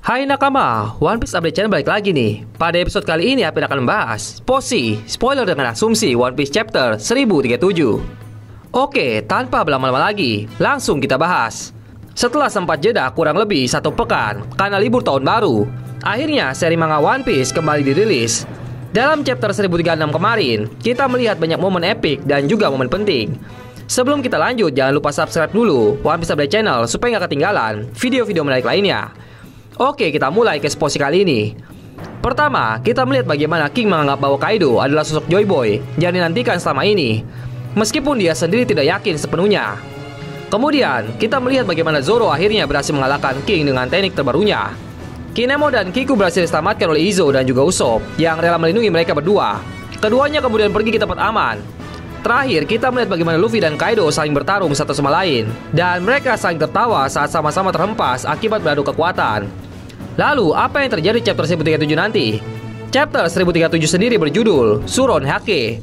Hai nakama, One Piece Update Channel balik lagi nih. Pada episode kali ini Apin akan membahas spoiler dengan asumsi One Piece Chapter 1037. Oke, tanpa berlama-lama lagi, langsung kita bahas. Setelah sempat jeda kurang lebih 1 pekan karena libur tahun baru, akhirnya seri manga One Piece kembali dirilis. Dalam chapter 1036 kemarin, kita melihat banyak momen epik dan juga momen penting. Sebelum kita lanjut, jangan lupa subscribe dulu One Piece Update Channel supaya gak ketinggalan video-video menarik lainnya. Oke, kita mulai ke eksposisi kali ini. Pertama, kita melihat bagaimana King menganggap bahwa Kaido adalah sosok Joy Boy yang dinantikan selama ini, meskipun dia sendiri tidak yakin sepenuhnya. Kemudian, kita melihat bagaimana Zoro akhirnya berhasil mengalahkan King dengan teknik terbarunya. Kinemo dan Kiku berhasil diselamatkan oleh Izo dan juga Usopp yang rela melindungi mereka berdua. Keduanya kemudian pergi ke tempat aman. Terakhir, kita melihat bagaimana Luffy dan Kaido saling bertarung satu sama lain, dan mereka saling tertawa saat sama-sama terhempas akibat beradu kekuatan. Lalu, apa yang terjadi di chapter 1037 nanti? Chapter 1037 sendiri berjudul Suron Hake.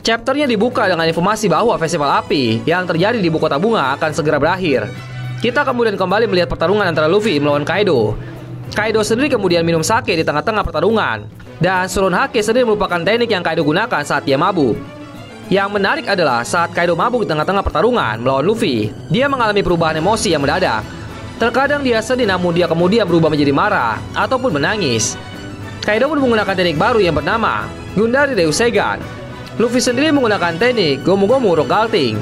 Chapternya dibuka dengan informasi bahwa festival api yang terjadi di ibu kota bunga akan segera berakhir. Kita kemudian kembali melihat pertarungan antara Luffy melawan Kaido. Kaido sendiri kemudian minum sake di tengah-tengah pertarungan, dan Suron Hake sendiri merupakan teknik yang Kaido gunakan saat dia mabuk. Yang menarik adalah saat Kaido mabuk di tengah-tengah pertarungan melawan Luffy, dia mengalami perubahan emosi yang mendadak. Terkadang dia sedih namun dia kemudian berubah menjadi marah ataupun menangis. Kaido pun menggunakan teknik baru yang bernama Gundari Ryusegan. Luffy sendiri menggunakan teknik Gomu Gomu Rock Galting.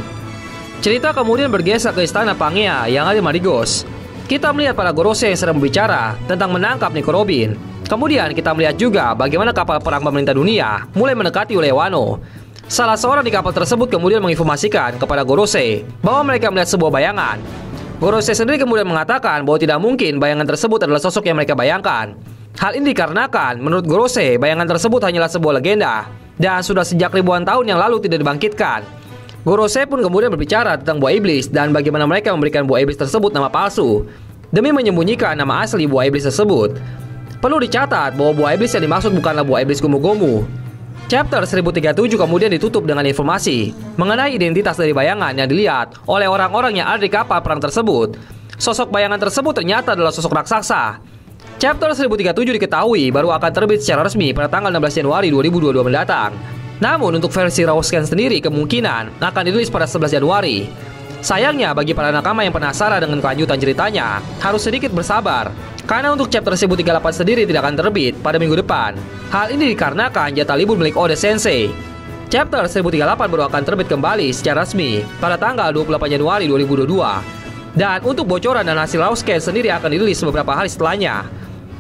Cerita kemudian bergeser ke istana Pangea yang ada di Marigos. Kita melihat para Gorose yang sedang berbicara tentang menangkap Nico Robin. Kemudian kita melihat juga bagaimana kapal perang pemerintah dunia mulai mendekati wilayah Wano. Salah seorang di kapal tersebut kemudian menginformasikan kepada Gorose bahwa mereka melihat sebuah bayangan. Gorose sendiri kemudian mengatakan bahwa tidak mungkin bayangan tersebut adalah sosok yang mereka bayangkan. Hal ini dikarenakan menurut Gorose bayangan tersebut hanyalah sebuah legenda dan sudah sejak ribuan tahun yang lalu tidak dibangkitkan. Gorose pun kemudian berbicara tentang buah iblis dan bagaimana mereka memberikan buah iblis tersebut nama palsu demi menyembunyikan nama asli buah iblis tersebut. Perlu dicatat bahwa buah iblis yang dimaksud bukanlah buah iblis Gomu Gomu. Chapter 1037 kemudian ditutup dengan informasi mengenai identitas dari bayangan yang dilihat oleh orang-orang yang ada di kapal perang tersebut. Sosok bayangan tersebut ternyata adalah sosok raksasa. Chapter 1037 diketahui baru akan terbit secara resmi pada tanggal 16 Januari 2022 mendatang. Namun untuk versi raw scan sendiri kemungkinan akan dirilis pada 11 Januari. Sayangnya bagi para nakama yang penasaran dengan kelanjutan ceritanya, harus sedikit bersabar. Karena untuk chapter 1038 sendiri tidak akan terbit pada minggu depan. Hal ini dikarenakan jatah libur milik Oda Sensei. Chapter 1038 baru akan terbit kembali secara resmi pada tanggal 28 Januari 2022. Dan untuk bocoran dan hasil raw scan sendiri akan dirilis beberapa hari setelahnya.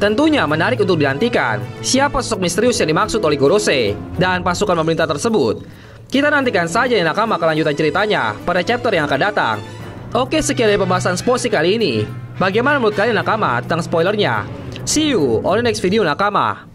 Tentunya menarik untuk dinantikan siapa sosok misterius yang dimaksud oleh Gorose dan pasukan pemerintah tersebut. Kita nantikan saja ya nakama kelanjutan ceritanya pada chapter yang akan datang. Oke, sekian dari pembahasan spoiler kali ini. Bagaimana menurut kalian nakama tentang spoilernya? See you on the next video nakama.